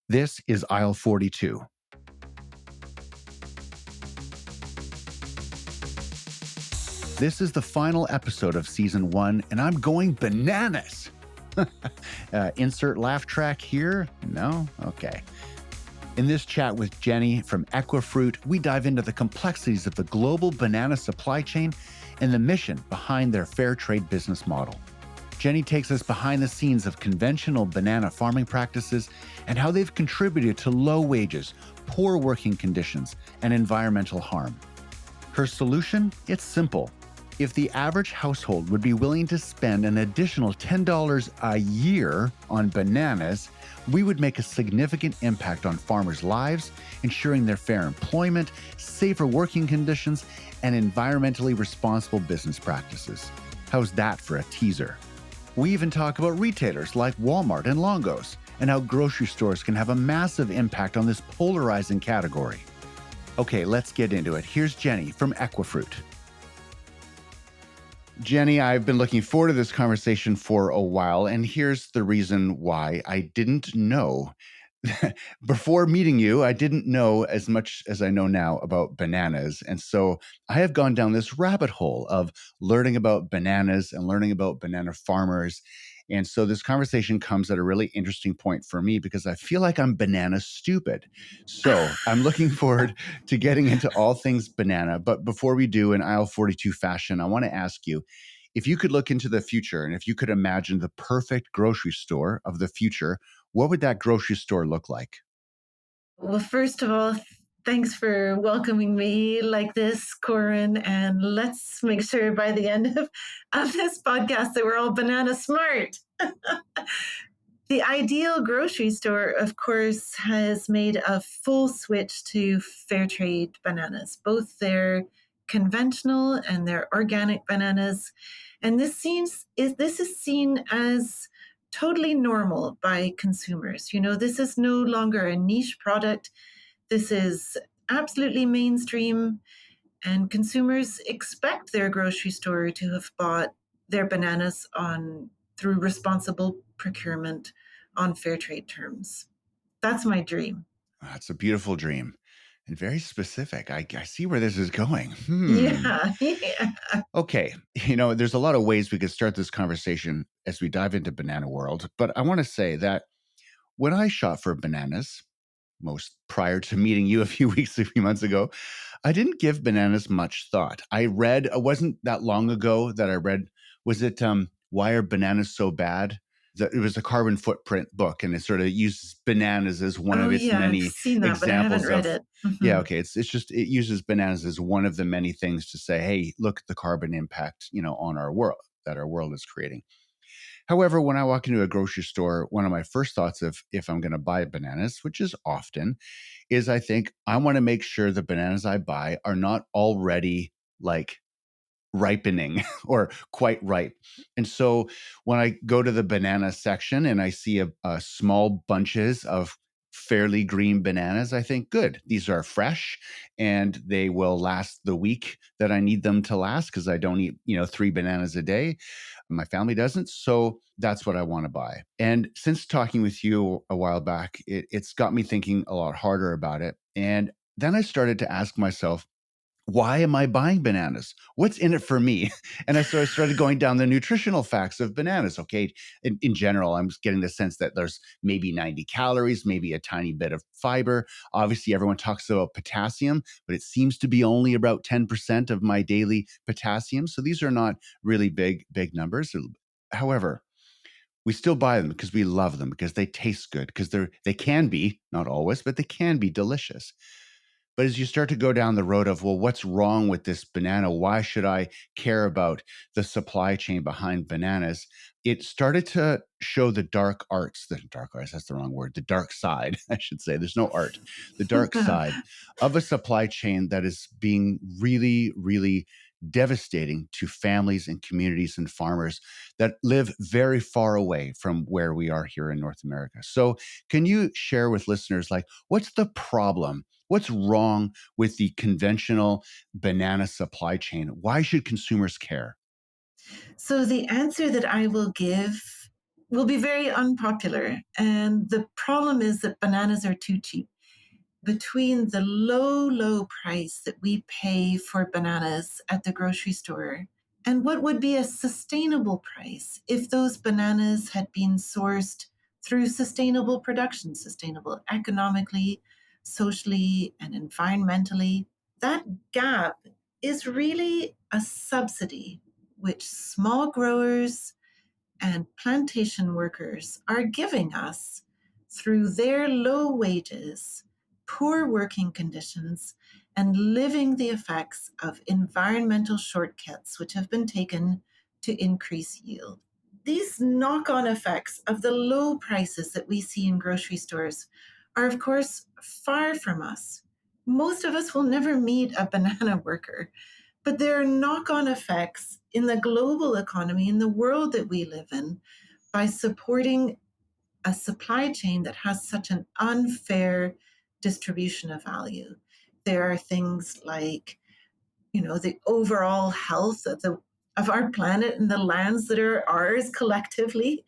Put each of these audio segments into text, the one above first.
This is aisle 42. This is the final episode of season 1, and I'm going bananas. Insert laugh track here? No? Okay. In this chat with Jennie from Equifruit, we dive into the complexities of the global banana supply chain and the mission behind their fair trade business model. Jennie takes us behind the scenes of conventional banana farming practices and how they've contributed to low wages, poor working conditions, and environmental harm. Her solution? It's simple. If the average household would be willing to spend an additional $10 a year on bananas, we would make a significant impact on farmers' lives, ensuring their fair employment, safer working conditions, and environmentally responsible business practices. How's that for a teaser? We even talk about retailers like Walmart and Longo's, and how grocery stores can have a massive impact on this polarizing category. Okay, let's get into it. Here's Jennie from Equifruit. Jennie, I've been looking forward to this conversation for a while, and here's the reason why. I didn't know, before meeting you, I didn't know as much as I know now about bananas. And so I have gone down this rabbit hole of learning about bananas and learning about banana farmers. And so this conversation comes at a really interesting point for me because I feel like I'm banana stupid. So I'm looking forward to getting into all things banana. But before we do, in aisle 42 fashion, I want to ask you, if you could look into the future and if you could imagine the perfect grocery store of the future, what would that grocery store look like? Well, first of all, thanks for welcoming me like this, Corin. And let's make sure by the end of this podcast that we're all banana smart. The ideal grocery store, of course, has made a full switch to fair trade bananas, both their conventional and their organic bananas. And this is seen as totally normal by consumers. You know, this is no longer a niche product. This is absolutely mainstream, and consumers expect their grocery store to have bought their bananas on through responsible procurement on fair trade terms. That's my dream. That's a beautiful dream and very specific. I see where this is going. Yeah, yeah. Okay. There's a lot of ways we could start this conversation as we dive into banana world, but I want to say that when I shop for bananas, most prior to meeting you a few months ago, I didn't give bananas much thought. It wasn't that long ago that I read, was it Why Are Bananas So Bad? It was a carbon footprint book, and it sort of uses bananas as one Oh, of its yeah, I've many seen that, but I haven't examples read of, it. yeah, Mhm. okay. It's just, it uses bananas as one of the many things to say, hey, look at the carbon impact, on our world that our world is creating. However, when I walk into a grocery store, one of my first thoughts of if I'm going to buy bananas, which is often, is I think I want to make sure the bananas I buy are not already like ripening or quite ripe. And so when I go to the banana section and I see a small bunches of fairly green bananas, I think, good, these are fresh and they will last the week that I need them to last because I don't eat, 3 bananas a day. My family doesn't. So that's what I want to buy. And since talking with you a while back, it's got me thinking a lot harder about it. And then I started to ask myself, why am I buying bananas? What's in it for me? And so I started going down the nutritional facts of bananas. Okay. In general, I'm just getting the sense that there's maybe 90 calories, maybe a tiny bit of fiber. Obviously, everyone talks about potassium, but it seems to be only about 10% of my daily potassium. So these are not really big numbers. However, we still buy them because we love them, because they taste good, because they can be, not always, but they can be delicious. But as you start to go down the road of, well, what's wrong with this banana? Why should I care about the supply chain behind bananas? It started to show that's the wrong word, the dark side, I should say. There's no art, the dark side of a supply chain that is being really, really devastating to families and communities and farmers that live very far away from where we are here in North America. So can you share with listeners, like, what's the problem? What's wrong with the conventional banana supply chain? Why should consumers care? So the answer that I will give will be very unpopular. And the problem is that bananas are too cheap. Between the low, low price that we pay for bananas at the grocery store and what would be a sustainable price if those bananas had been sourced through sustainable production, sustainable economically, socially, and environmentally, that gap is really a subsidy which small growers and plantation workers are giving us through their low wages, poor working conditions, and living the effects of environmental shortcuts which have been taken to increase yield. These knock on effects of the low prices that we see in grocery stores are, of course, far from us. Most of us will never meet a banana worker, but there are knock on effects in the global economy, in the world that we live in, by supporting a supply chain that has such an unfair distribution of value. There are things like, the overall health of our planet and the lands that are ours collectively.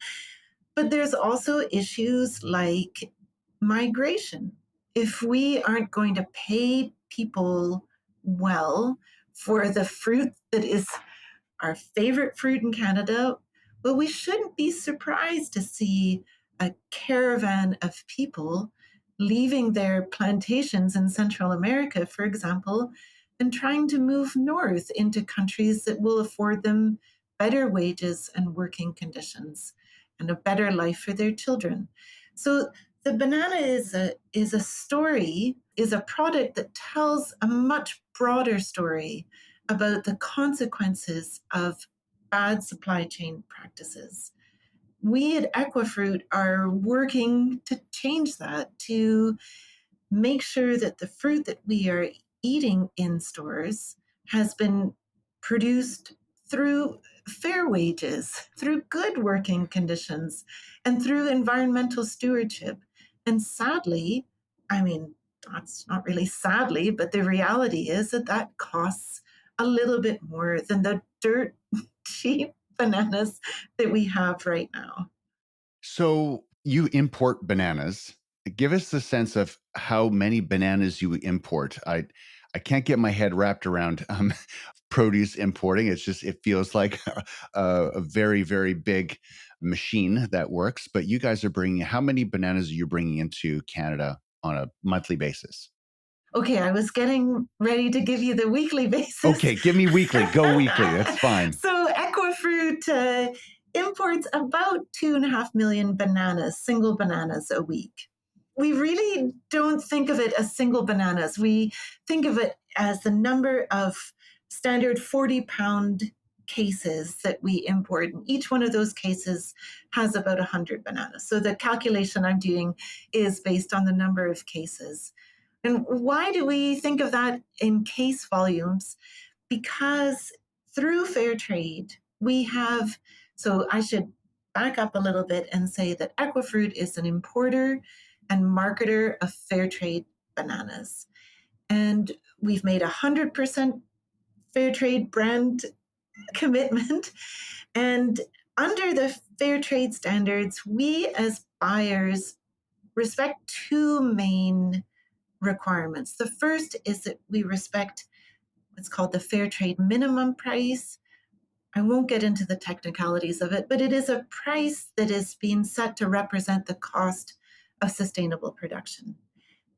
But there's also issues like migration. If we aren't going to pay people well for the fruit that is our favorite fruit in Canada, well, we shouldn't be surprised to see a caravan of people leaving their plantations in Central America, for example, and trying to move north into countries that will afford them better wages and working conditions and a better life for their children. So the banana is a story, is a product that tells a much broader story about the consequences of bad supply chain practices. We at Equifruit are working to change that, to make sure that the fruit that we are eating in stores has been produced through fair wages, through good working conditions, and through environmental stewardship. And sadly, I mean, that's not really sadly, but the reality is that that costs a little bit more than the dirt cheap bananas that we have right now. So you import bananas. Give us the sense of how many bananas you import. I can't get my head wrapped around produce importing. It feels like a very very big machine that works. But you guys are bringing how many bananas are you bringing into Canada on a monthly basis? Okay, I was getting ready to give you the weekly basis. Okay, give me weekly. Go weekly. That's fine. So Equifruit imports about 2.5 million bananas, single bananas a week. We really don't think of it as single bananas. We think of it as the number of standard 40-pound cases that we import. And each one of those cases has about 100 bananas. So the calculation I'm doing is based on the number of cases. And why do we think of that in case volumes? Because through fair trade, we have, so I should back up a little bit and say that Equifruit is an importer and marketer of fair trade bananas. And we've made 100% fair trade brand commitment. And under the fair trade standards, we as buyers respect two main requirements. The first is that we respect what's called the fair trade minimum price. I won't get into the technicalities of it, but it is a price that is being set to represent the cost of sustainable production.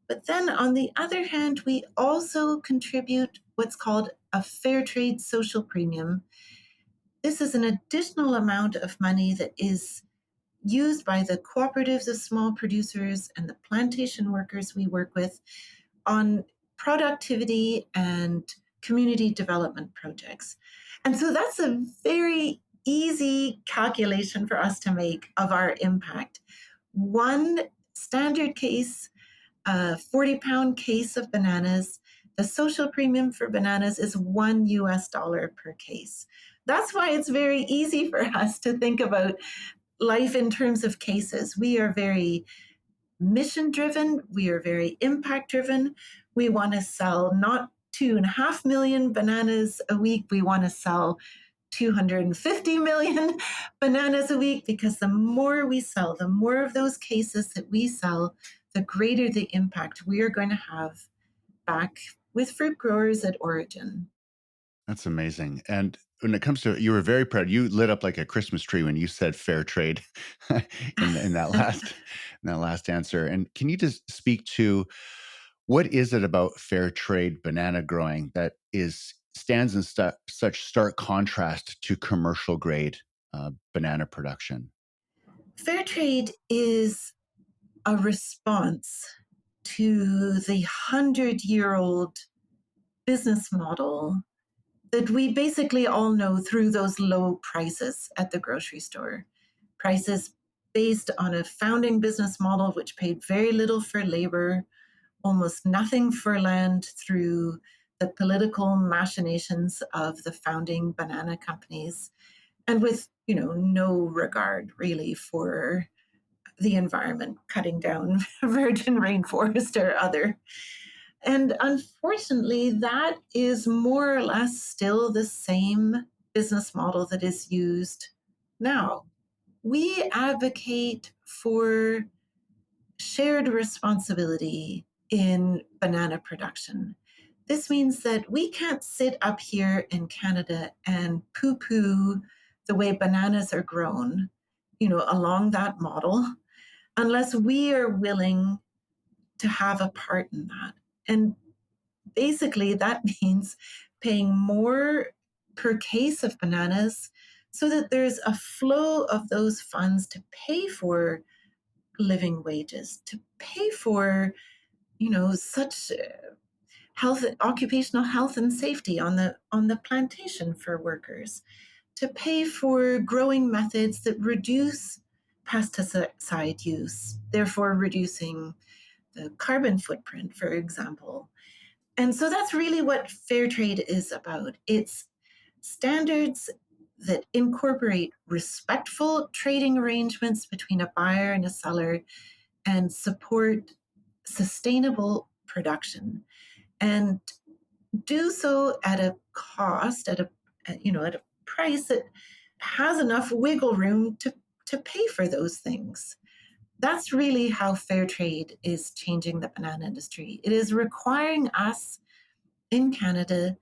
But then on the other hand, we also contribute what's called a fair trade social premium. This is an additional amount of money that is used by the cooperatives of small producers and the plantation workers we work with on productivity and community development projects. And so that's a very easy calculation for us to make of our impact. One standard case, a 40-pound case of bananas, the social premium for bananas is $1 per case. That's why it's very easy for us to think about life in terms of cases. We are very mission driven, we are very impact driven. We want to sell not 2.5 million bananas a week, we want to sell 250 million bananas a week, because the more we sell, the more of those cases that we sell, the greater the impact we are going to have back with fruit growers at origin. That's amazing. And when it comes to, you were very proud. You lit up like a Christmas tree when you said fair trade in that last answer. And can you just speak to what is it about fair trade banana growing that is stands in such stark contrast to commercial grade banana production? Fair trade is a response to the 100-year-old business model that we basically all know through those low prices at the grocery store. Prices based on a founding business model which paid very little for labor, almost nothing for land through the political machinations of the founding banana companies, and with, no regard really for the environment, cutting down virgin rainforest or other. And unfortunately, that is more or less still the same business model that is used now. We advocate for shared responsibility in banana production. This means that we can't sit up here in Canada and poo poo the way bananas are grown, along that model, unless we are willing to have a part in that. And basically, that means paying more per case of bananas so that there's a flow of those funds to pay for living wages, to pay for, such health, occupational health and safety on the plantation for workers, to pay for growing methods that reduce pesticide use, therefore reducing the carbon footprint, for example. And so that's really what fair trade is about. It's standards that incorporate respectful trading arrangements between a buyer and a seller and support sustainable production, and do so at a cost, at a price that has enough wiggle room to pay for those things. That's really how fair trade is changing the banana industry. It is requiring us in Canada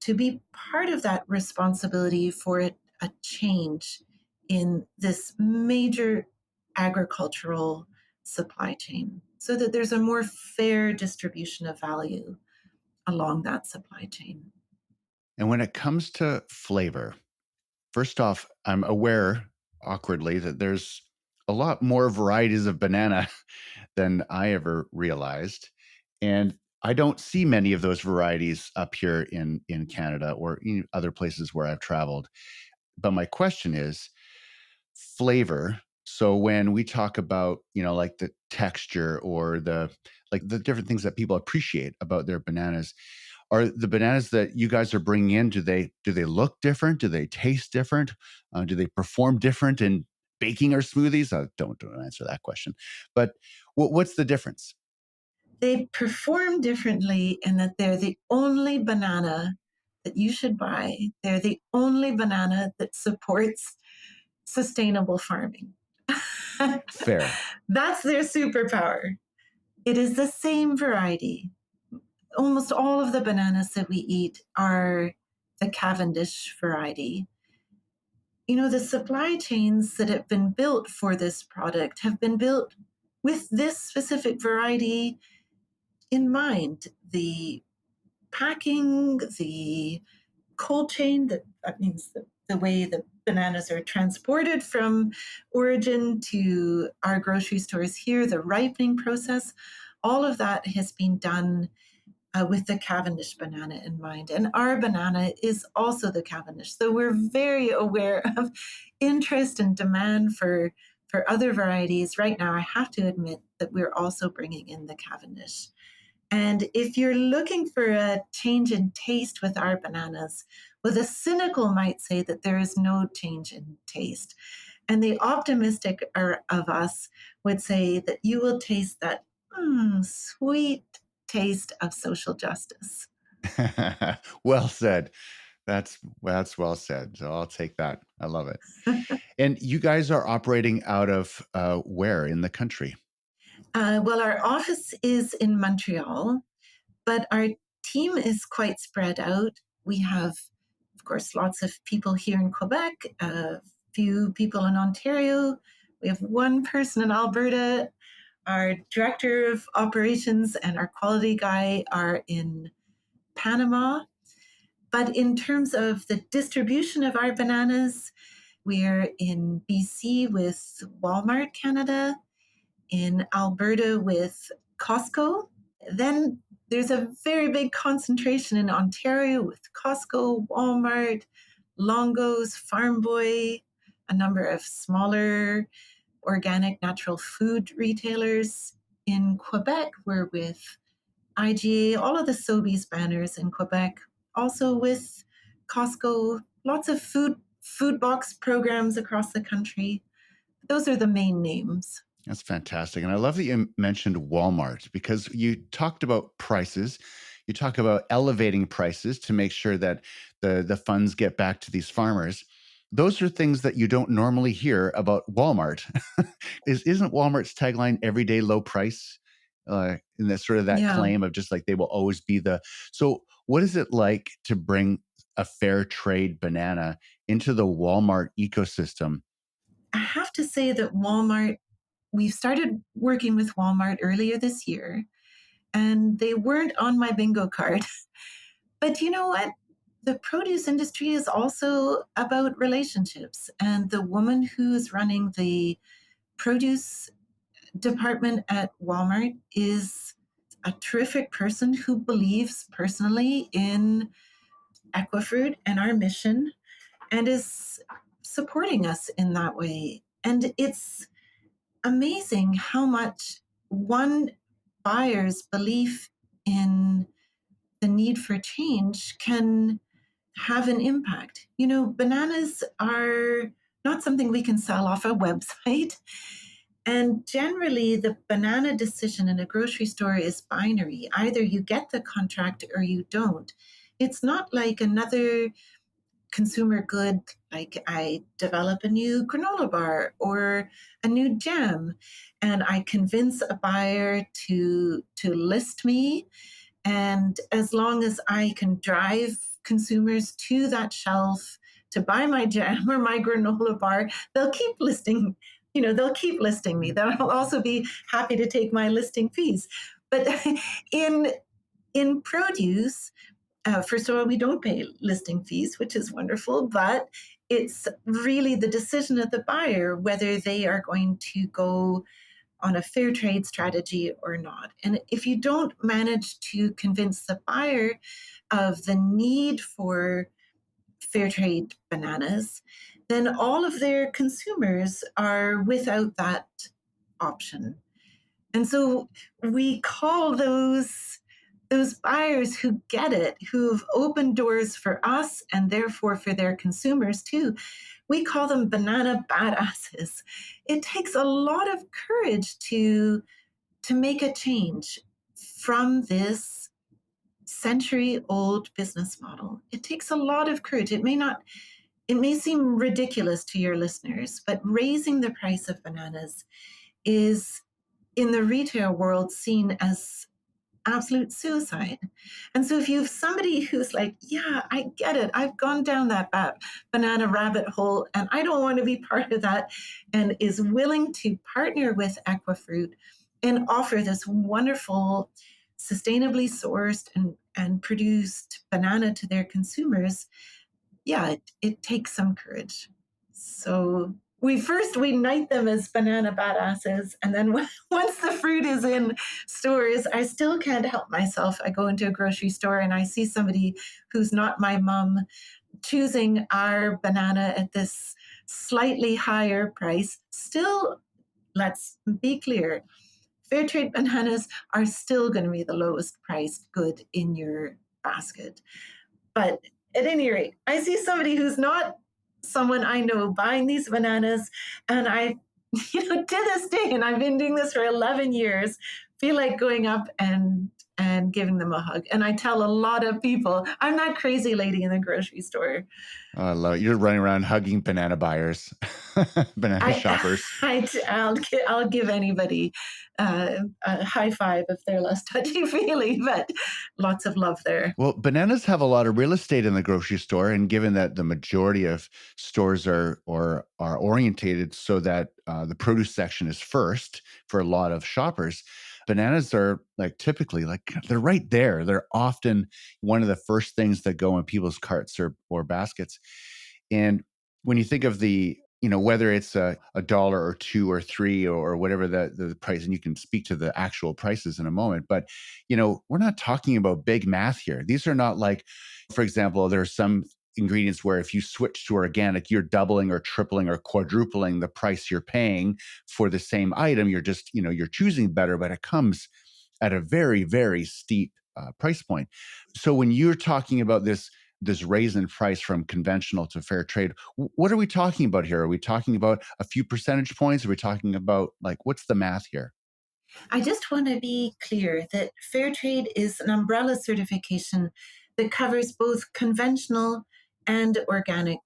to be part of that responsibility for a change in this major agricultural supply chain so that there's a more fair distribution of value along that supply chain. And when it comes to flavor, first off, I'm aware awkwardly that there's a lot more varieties of banana than I ever realized. And I don't see many of those varieties up here in Canada or in other places where I've traveled. But my question is flavor. So when we talk about, like the texture or the different things that people appreciate about their bananas, are the bananas that you guys are bringing in, do they look different? Do they taste different? Do they perform different in baking or smoothies? Don't answer that question. But what's the difference? They perform differently in that they're the only banana that you should buy. They're the only banana that supports sustainable farming. Fair. That's their superpower. It is the same variety. Almost all of the bananas that we eat are the Cavendish variety. The supply chains that have been built for this product have been built with this specific variety in mind. The packing, the cold chain, that means the way the bananas are transported from origin to our grocery stores here, the ripening process, all of that has been done with the Cavendish banana in mind. And our banana is also the Cavendish. So we're very aware of interest and demand for other varieties. Right now, I have to admit that we're also bringing in the Cavendish. And if you're looking for a change in taste with our bananas, well, the cynical might say that there is no change in taste. And the optimistic of us would say that you will taste that sweet taste of social justice. Well said. That's well said. So I'll take that. I love it. And you guys are operating out of where in the country? Well, our office is in Montreal, but our team is quite spread out. We have, of course, lots of people here in Quebec, a few people in Ontario. We have one person in Alberta. Our director of operations and our quality guy are in Panama. But in terms of the distribution of our bananas, we're in BC with Walmart Canada, in Alberta with Costco. Then there's a very big concentration in Ontario with Costco, Walmart, Longo's, Farm Boy, a number of smaller organic natural food retailers. In Quebec, we're with IGA, all of the Sobeys banners in Quebec, also with Costco, lots of food box programs across the country. Those are the main names. That's fantastic. And I love that you mentioned Walmart because you talked about prices. You talk about elevating prices to make sure that the funds get back to these farmers. Those are things that you don't normally hear about Walmart. Isn't Walmart's tagline everyday low price? In that sort of that Yeah, claim of just like they will always be the. So what is it like to bring a fair trade banana into the Walmart ecosystem? I have to say that Walmart, we've started working with Walmart earlier this year, and they weren't on my bingo card. But you know what? The produce industry is also about relationships. And the woman who's running the produce department at Walmart is a terrific person who believes personally in Equifruit and our mission and is supporting us in that way. And it's amazing how much one buyer's belief in the need for change can have an impact. You know, bananas are not something we can sell off a website. And generally, the banana decision in a grocery store is binary. Either you get the contract or you don't. It's not like another consumer good, like I develop a new granola bar or a new jam, and I convince a buyer to list me. And as long as I can drive consumers to that shelf to buy my jam or my granola bar, they'll keep listing, they'll keep listing me. They'll also be happy to take my listing fees. But in in produce, first of all, we don't pay listing fees, which is wonderful, but it's really the decision of the buyer whether they are going to go on a fair trade strategy or not. And if you don't manage to convince the buyer of the need for fair trade bananas, then all of their consumers are without that option. And so we call those buyers who get it, who've opened doors for us and therefore for their consumers too, we call them banana badasses. It takes a lot of courage to make a change from this century old business model. It takes a lot of courage. It may seem ridiculous to your listeners, but raising the price of bananas is in the retail world seen as absolute suicide. And so if you have somebody who's like, yeah, I get it. I've gone down that banana rabbit hole and I don't want to be part of that, and is willing to partner with Equifruit and offer this wonderful, sustainably sourced and produced banana to their consumers, yeah, it takes some courage. So we knight them as banana badasses, and then once the fruit is in stores, I still can't help myself. I go into a grocery store and I see somebody who's not my mom choosing our banana at this slightly higher price. Still, let's be clear. Fair trade bananas are still going to be the lowest priced good in your basket. But at any rate, I see somebody who's not someone I know buying these bananas, and I, to this day, and I've been doing this for 11 years, feel like going up and and giving them a hug. And I tell a lot of people, I'm that crazy lady in the grocery store. Oh, I love it. You're running around hugging banana buyers, banana I, shoppers. I'll give anybody a high five if they're less touchy feely, but lots of love there. Well, bananas have a lot of real estate in the grocery store, and given that the majority of stores are orientated so that the produce section is first for a lot of shoppers, bananas are like typically like they're right there. They're often one of the first things that go in people's carts or baskets. And when you think of whether it's a dollar or two or three or whatever the price, and you can speak to the actual prices in a moment, but we're not talking about big math here. These are not like, for example, there are some ingredients where if you switch to organic, you're doubling or tripling or quadrupling the price you're paying for the same item. You're just, you're choosing better, but it comes at a very, very steep price point. So when you're talking about this raise in price from conventional to fair trade, what are we talking about here? Are we talking about a few percentage points? Are we talking about like what's the math here? I just want to be clear that fair trade is an umbrella certification that covers both conventional and organic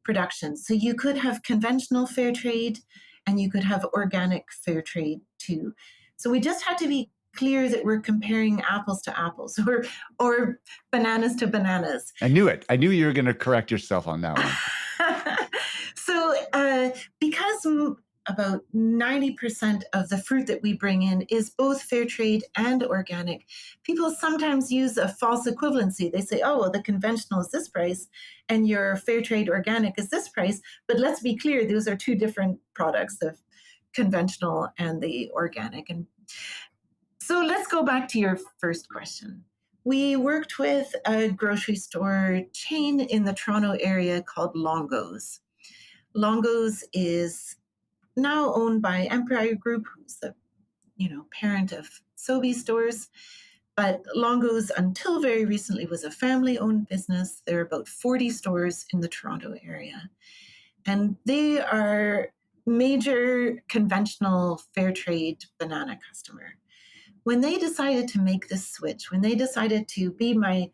production. So you could have conventional fair trade and you could have organic fair trade too. So we just have to be clear that we're comparing apples to apples or bananas to bananas. I knew it. I knew you were going to correct yourself on that one. So, because about 90% of the fruit that we bring in is both fair trade and organic, people sometimes use a false equivalency. They say, oh, well, the conventional is this price and your fair trade organic is this price. But let's be clear, those are two different products, the conventional and the organic. And so let's go back to your first question. We worked with a grocery store chain in the Toronto area called Longo's. Longo's is now owned by Empire Group, who's the parent of Sobeys stores. But Longo's, until very recently, was a family-owned business. There are about 40 stores in the Toronto area, and they are major conventional fair trade banana customer. When they decided to make this switch, when they decided to be my,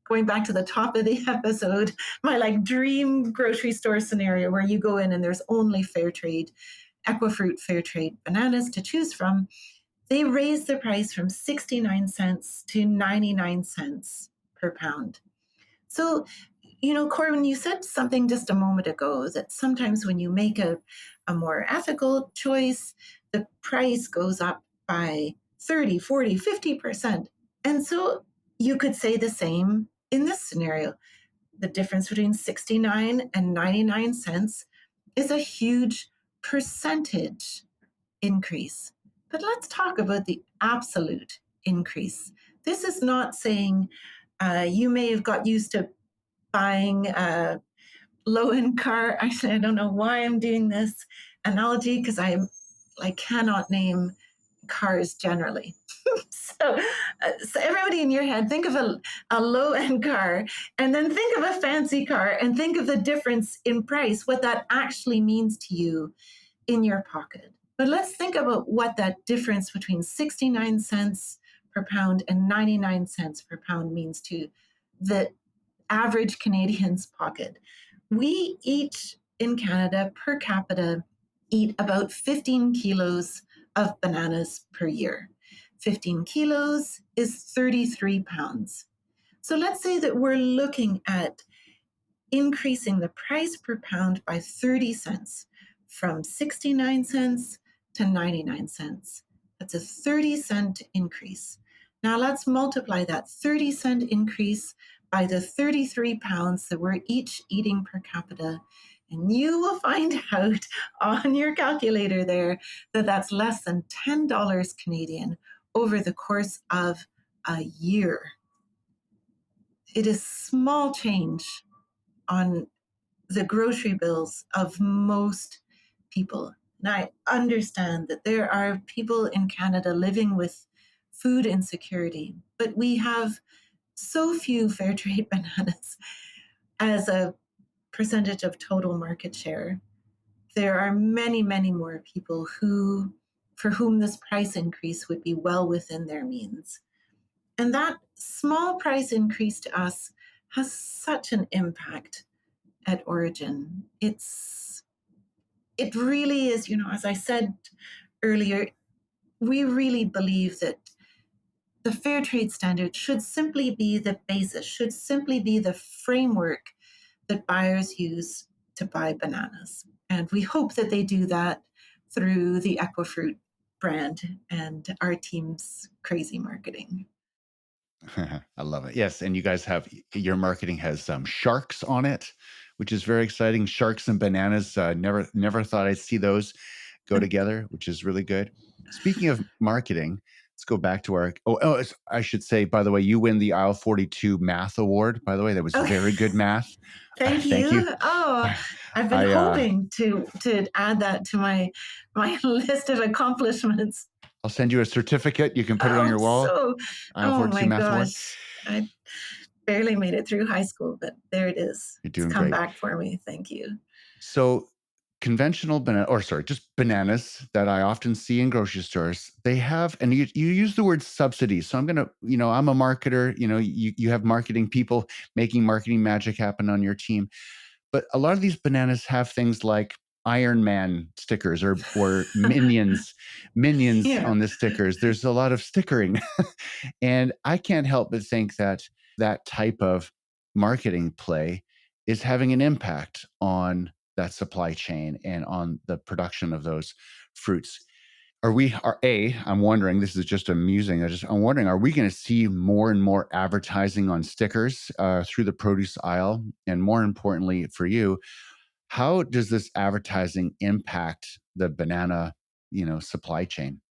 going back to the top of the episode, my like dream grocery store scenario where you go in and there's only fair trade, Equifruit fair trade bananas to choose from, they raised the price from 69 cents to 99 cents per pound. So, Corbin, you said something just a moment ago that sometimes when you make a more ethical choice, the price goes up by 30, 40, 50%. And so you could say the same in this scenario. The difference between 69 and 99 cents is a huge percentage increase. But let's talk about the absolute increase. This is not saying you may have got used to buying a low-end car. Actually, I don't know why I'm doing this analogy because I cannot name cars generally. So everybody in your head, think of a low-end car and then think of a fancy car and think of the difference in price, what that actually means to you in your pocket. But let's think about what that difference between 69 cents per pound and 99 cents per pound means to the average Canadian's pocket. We each in Canada per capita eat about 15 kilos of bananas per year. 15 kilos is 33 pounds. So let's say that we're looking at increasing the price per pound by 30 cents from 69 cents to 99 cents. That's a 30-cent increase. Now let's multiply that 30-cent increase by the 33 pounds that we're each eating per capita, and you will find out on your calculator there that that's less than $10 Canadian over the course of a year. It is small change on the grocery bills of most people. And I understand that there are people in Canada living with food insecurity, but we have so few fair trade bananas as a percentage of total market share. There are many, many more people for whom this price increase would be well within their means. And that small price increase to us has such an impact at origin. It really is, as I said earlier, we really believe that the fair trade standard should simply be the basis, should simply be the framework that buyers use to buy bananas. And we hope that they do that through the Equifruit brand and our team's crazy marketing. I love it. Yes, and you guys have your marketing has sharks on it, which is very exciting. Sharks and bananas. Never thought I'd see those go together, which is really good. Speaking of marketing, let's go back to our. I should say, by the way, you win the Aisle 42 Math Award. By the way, that was Okay. very good math. Thank Thank you. you. Oh, I, I've been I hoping to add that to my list of accomplishments. I'll send you a certificate. You can I put it on your hope wall. so. Aisle Oh 42 my Math Award. gosh. I barely made it through high school, but there it is. You're It's doing come great. back for me. Thank you. So conventional banana, or sorry, just bananas that I often see in grocery stores, they have, and you use the word subsidies. So I'm going to, I'm a marketer, you have marketing people making marketing magic happen on your team. But a lot of these bananas have things like Iron Man stickers or minions Yeah. on the stickers. There's a lot of stickering. And I can't help but think that that type of marketing play is having an impact on that supply chain and on the production of those fruits. I'm wondering, this is just amusing. I'm wondering, are we going to see more and more advertising on stickers through the produce aisle? And more importantly for you, how does this advertising impact the banana, supply chain?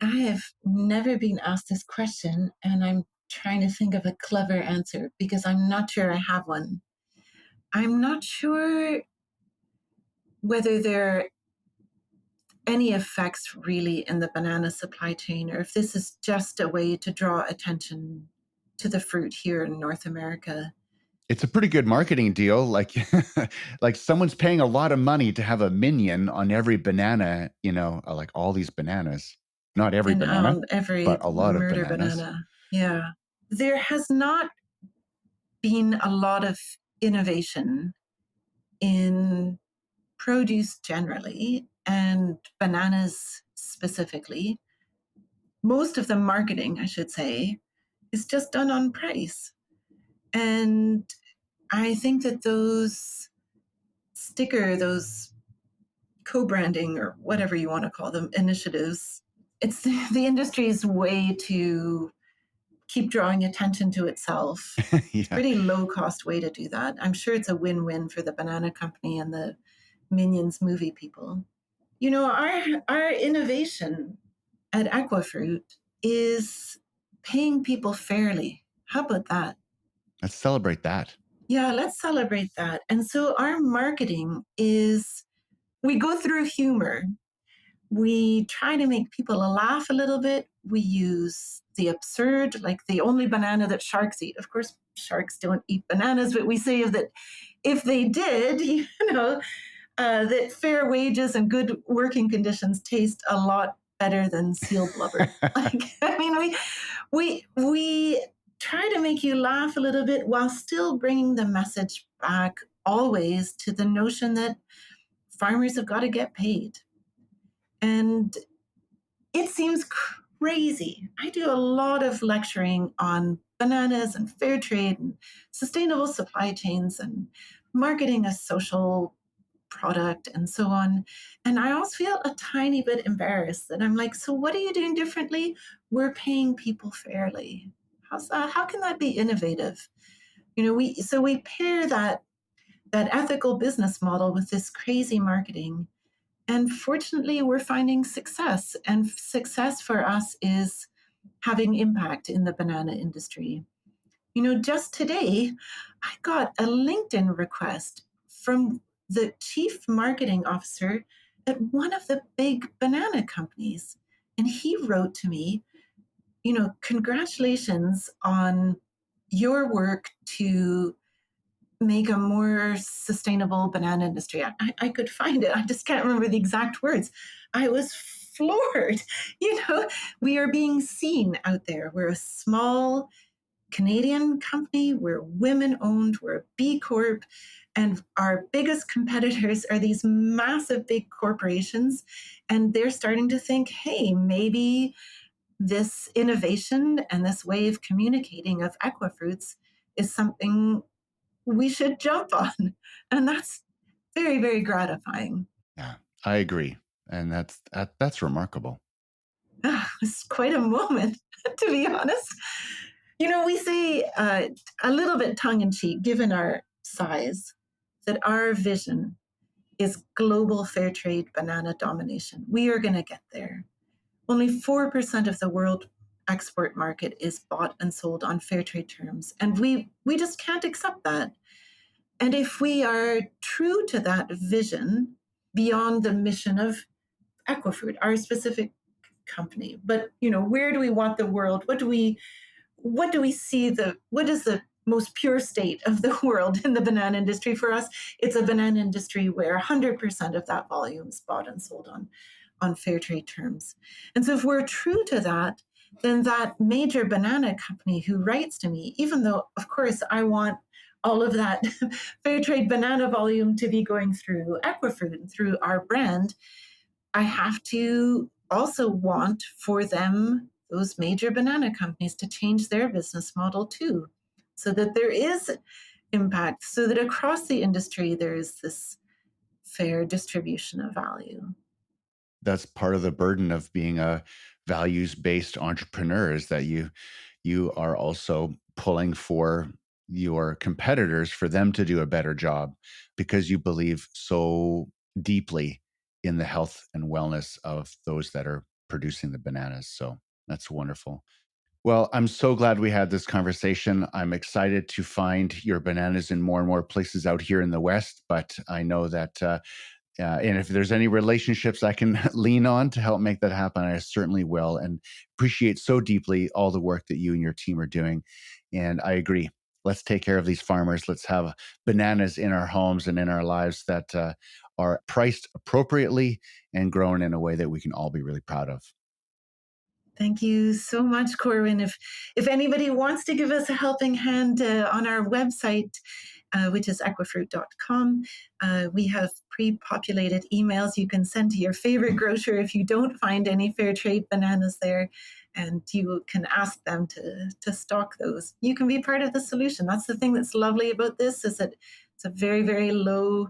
I have never been asked this question, and I'm trying to think of a clever answer because I'm not sure I have one. I'm not sure whether there are any effects really in the banana supply chain or if this is just a way to draw attention to the fruit here in North America. It's a pretty good marketing deal. Like, like someone's paying a lot of money to have a minion on every banana, like all these bananas. Not every And banana, every but a lot of murder bananas. banana. Yeah. There has not been a lot of innovation in produce generally and bananas specifically. Most of the marketing, I should say, is just done on price. And I think that those co-branding or whatever you want to call them initiatives, it's the industry's way to keep drawing attention to itself. It's a Yeah. pretty low cost way to do that. I'm sure it's a win-win for the banana company and the Minions movie people. Our innovation at Equifruit is paying people fairly. How about that? Let's celebrate that. Yeah, let's celebrate that. And so our marketing is we go through humor. We try to make people laugh a little bit. We use the absurd, like the only banana that sharks eat. Of course, sharks don't eat bananas, but we say that if they did, that fair wages and good working conditions taste a lot better than seal blubber. Like, I mean, we try to make you laugh a little bit while still bringing the message back always to the notion that farmers have got to get paid. And it seems crazy. I do a lot of lecturing on bananas and fair trade and sustainable supply chains and marketing a social product and so on. And I always feel a tiny bit embarrassed that I'm like, so what are you doing differently? We're paying people fairly. How's that? How can that be innovative? We pair that ethical business model with this crazy marketing. And fortunately, we're finding success. And success for us is having impact in the banana industry. Just today, I got a LinkedIn request from the chief marketing officer at one of the big banana companies. And he wrote to me, congratulations on your work to make a more sustainable banana industry. I could find it. I just can't remember the exact words. I was floored. You know, we are being seen out there. We're a small Canadian company. We're women owned. We're a B Corp. And our biggest competitors are these massive big corporations. And they're starting to think, hey, maybe this innovation and this way of communicating of Equifruits is something we should jump on. And that's very, very gratifying. Yeah, I agree. And that's remarkable. It's quite a moment, to be honest. You know, we say a little bit tongue in cheek, given our size, that our vision is global fair trade banana domination. We are going to get there. Only 4% of the world export market is bought and sold on fair trade terms. And we just can't accept that. And if we are true to that vision beyond the mission of Equifruit, our specific company, but you know, where do we want the world? What do we see what is the most pure state of the world in the banana industry? For us, it's a banana industry where 100% of that volume is bought and sold on fair trade terms. And so if we're true to that, then that major banana company who writes to me, even though, of course, I want all of that fair trade banana volume to be going through Equifruit and through our brand, I have to also want for them, those major banana companies, to change their business model too, so that there is impact, so that across the industry there is this fair distribution of value. That's part of the burden of being a values-based entrepreneur is that you are also pulling for your competitors for them to do a better job because you believe so deeply in the health and wellness of those that are producing the bananas. So that's wonderful. Well, I'm so glad we had this conversation. I'm excited to find your bananas in more and more places out here in the West, but I know that and if there's any relationships I can lean on to help make that happen, I certainly will. And appreciate so deeply all the work that you and your team are doing. And I agree. Let's take care of these farmers. Let's have bananas in our homes and in our lives that are priced appropriately and grown in a way that we can all be really proud of. Thank you so much, Corwin. If anybody wants to give us a helping hand on our website, which is equifruit.com, we have pre-populated emails you can send to your favorite grocer if you don't find any fair trade bananas there, and you can ask them to stock those. You can be part of the solution. That's the thing that's lovely about this, is that it's a very, very low,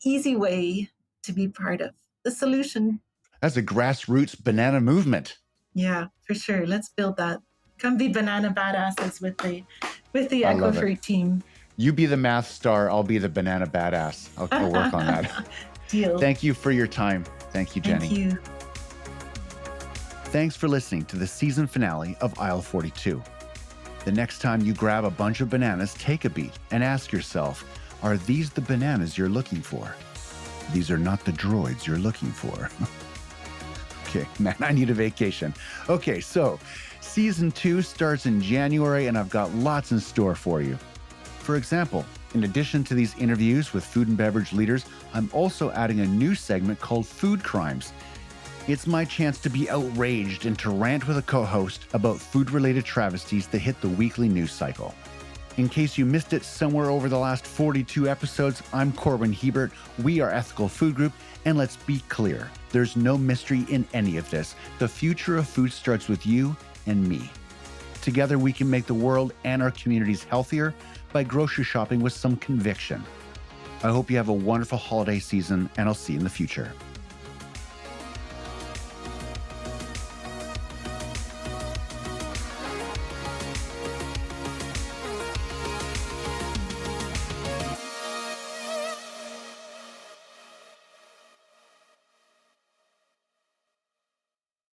easy way to be part of the solution. That's a grassroots banana movement. Yeah, for sure. Let's build that. Come be banana badasses with the I love it. Equifruit team. You be the math star. I'll be the banana badass. I'll work on that. Deal. Thank you for your time. Thank you, Jennie. Thank you. Thanks for listening to the season finale of Aisle 42. The next time you grab a bunch of bananas, take a beat and ask yourself, are these the bananas you're looking for? These are not the droids you're looking for. Okay, man, I need a vacation. Okay, so season 2 starts in January and I've got lots in store for you. For example, in addition to these interviews with food and beverage leaders, I'm also adding a new segment called Food Crimes. It's my chance to be outraged and to rant with a co-host about food-related travesties that hit the weekly news cycle. In case you missed it somewhere over the last 42 episodes, I'm Corbin Hebert. We are Ethical Food Group, and let's be clear, there's no mystery in any of this. The future of food starts with you and me. Together, we can make the world and our communities healthier by grocery shopping with some conviction. I hope you have a wonderful holiday season, and I'll see you in the future.